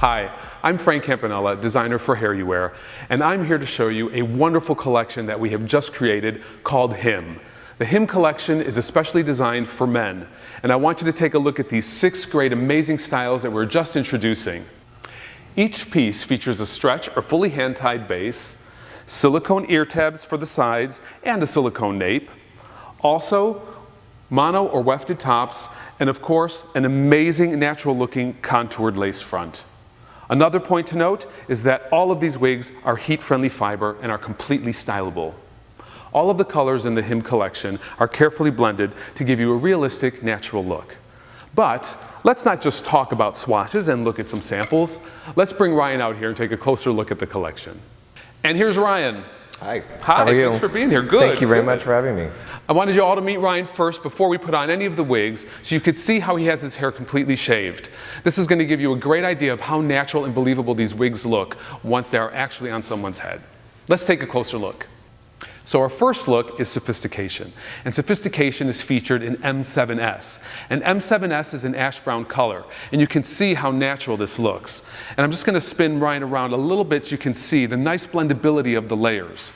Hi, I'm Frank Campanella, designer for HairUWear, and I'm here to show you a wonderful collection that we have just created called Him. The Him collection is especially designed for men, and I want you to take a look at these 6 great amazing styles that we're just introducing. Each piece features a stretch or fully hand-tied base, silicone ear tabs for the sides, and a silicone nape. Also, mono or wefted tops, and of course, an amazing natural-looking contoured lace front. Another point to note is that all of these wigs are heat-friendly fiber and are completely stylable. All of the colors in the Him collection are carefully blended to give you a realistic, natural look. But let's not just talk about swatches and look at some samples. Let's bring Ryan out here and take a closer look at the collection. And here's Ryan. Hi. Hi, how are you? Thanks for being here. Good. Thank you very much for having me. I wanted you all to meet Ryan first before we put on any of the wigs so you could see how he has his hair completely shaved. This is going to give you a great idea of how natural and believable these wigs look once they are actually on someone's head. Let's take a closer look. So our first look is Sophistication, and Sophistication is featured in M7S. And M7S is an ash brown color, and you can see how natural this looks. And I'm just going to spin Ryan around a little bit so you can see the nice blendability of the layers.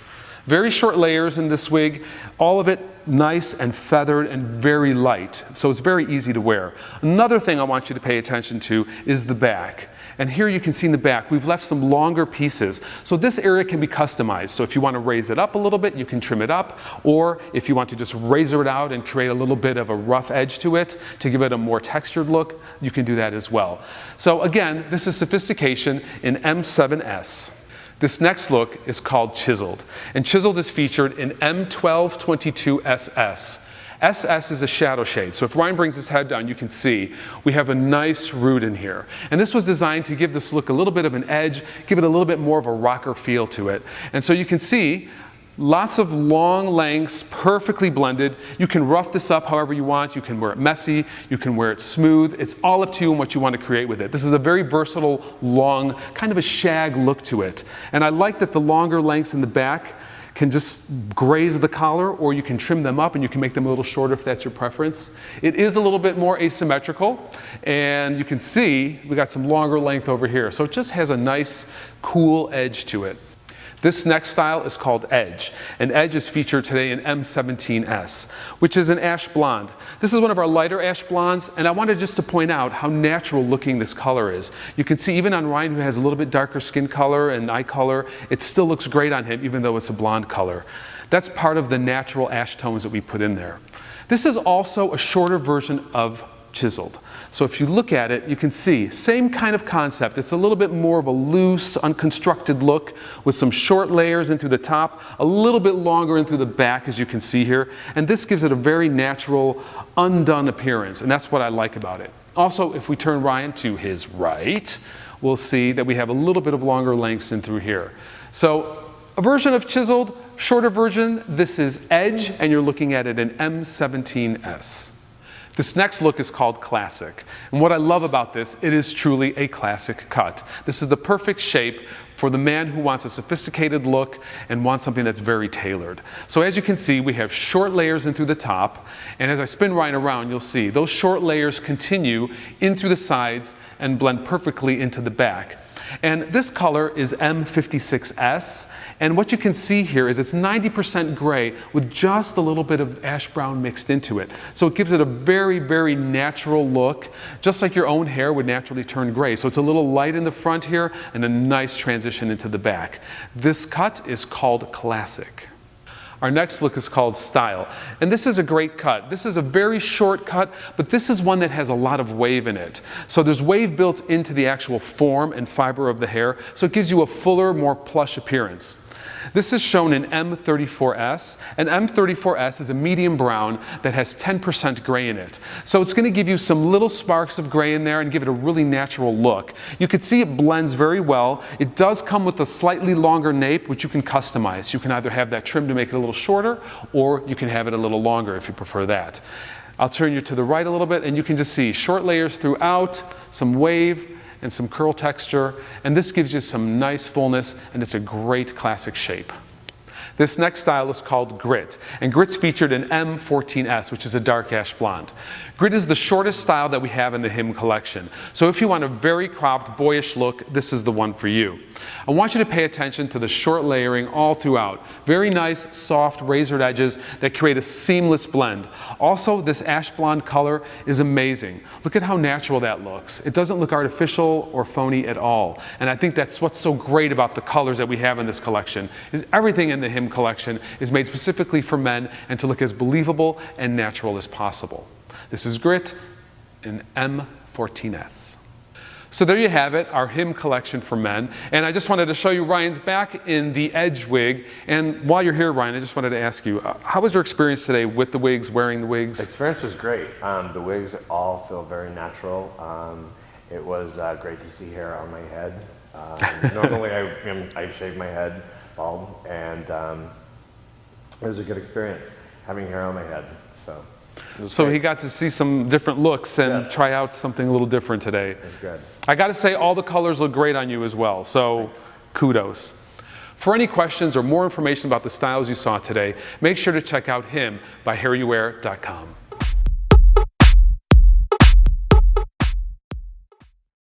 Very short layers in this wig, all of it nice and feathered and very light, so it's very easy to wear. Another thing I want you to pay attention to is the back. And here you can see in the back, we've left some longer pieces. So this area can be customized. So if you want to raise it up a little bit, you can trim it up. Or if you want to just razor it out and create a little bit of a rough edge to it to give it a more textured look, you can do that as well. So again, this is Sophistication in M7S. This next look is called Chiseled. And Chiseled is featured in M1222SS. SS is a shadow shade, so if Ryan brings his head down, you can see we have a nice root in here. And this was designed to give this look a little bit of an edge, give it a little bit more of a rocker feel to it. And so you can see lots of long lengths, perfectly blended. You can rough this up however you want. You can wear it messy, you can wear it smooth. It's all up to you and what you want to create with it. This is a very versatile, long, kind of a shag look to it. And I like that the longer lengths in the back can just graze the collar, or you can trim them up and you can make them a little shorter if that's your preference. It is a little bit more asymmetrical, and you can see we got some longer length over here. So it just has a nice, cool edge to it. This next style is called Edge, and Edge is featured today in M17S, which is an ash blonde. This is one of our lighter ash blondes, and I wanted just to point out how natural looking this color is. You can see even on Ryan, who has a little bit darker skin color and eye color, it still looks great on him even though it's a blonde color. That's part of the natural ash tones that we put in there. This is also a shorter version of Chiseled. So if you look at it, you can see, same kind of concept. It's a little bit more of a loose, unconstructed look with some short layers in through the top, a little bit longer in through the back, as you can see here. And this gives it a very natural, undone appearance, and that's what I like about it. Also, if we turn Ryan to his right, we'll see that we have a little bit of longer lengths in through here. So a version of Chiseled, shorter version, this is Edge, and you're looking at it in M17S. This next look is called Classic. And what I love about this, it is truly a classic cut. This is the perfect shape for the man who wants a sophisticated look and wants something that's very tailored. So as you can see, we have short layers in through the top, and as I spin Ryan around, you'll see those short layers continue in through the sides and blend perfectly into the back. And this color is M56S, and what you can see here is it's 90% gray with just a little bit of ash brown mixed into it. So it gives it a very, very natural look, just like your own hair would naturally turn gray. So it's a little light in the front here and a nice transition into the back. This cut is called Classic. Our next look is called Style, and this is a great cut. This is a very short cut, but this is one that has a lot of wave in it. So there's wave built into the actual form and fiber of the hair, so it gives you a fuller, more plush appearance. This is shown in M34S, and M34S is a medium brown that has 10% gray in it. So it's going to give you some little sparks of gray in there and give it a really natural look. You can see it blends very well. It does come with a slightly longer nape, which you can customize. You can either have that trim to make it a little shorter, or you can have it a little longer if you prefer that. I'll turn you to the right a little bit, and you can just see short layers throughout, some wave, and some curl texture, and this gives you some nice fullness, and it's a great classic shape. This next style is called Grit, and Grit's featured in M14S, which is a dark ash blonde. Grit is the shortest style that we have in the Him collection, so if you want a very cropped, boyish look, this is the one for you. I want you to pay attention to the short layering all throughout. Very nice, soft, razored edges that create a seamless blend. Also, this ash blonde color is amazing. Look at how natural that looks. It doesn't look artificial or phony at all, and I think that's what's so great about the colors that we have in this collection, is everything in the Him collection is made specifically for men and to look as believable and natural as possible. This is Grit in M14S. So there you have it, our Him collection for men. And I just wanted to show you Ryan's back in the Edge wig. And while you're here, Ryan, I just wanted to ask you, how was your experience today with the wigs, wearing the wigs? The experience was great. The wigs all feel very natural. It was great to see hair on my head. Normally I shave my head bald, and it was a good experience having hair on my head. So he got to see some different looks and try out something a little different today. It was good. I got to say, all the colors look great on you as well, so thanks. Kudos. For any questions or more information about the styles you saw today, make sure to check out Him by HairUWear.com.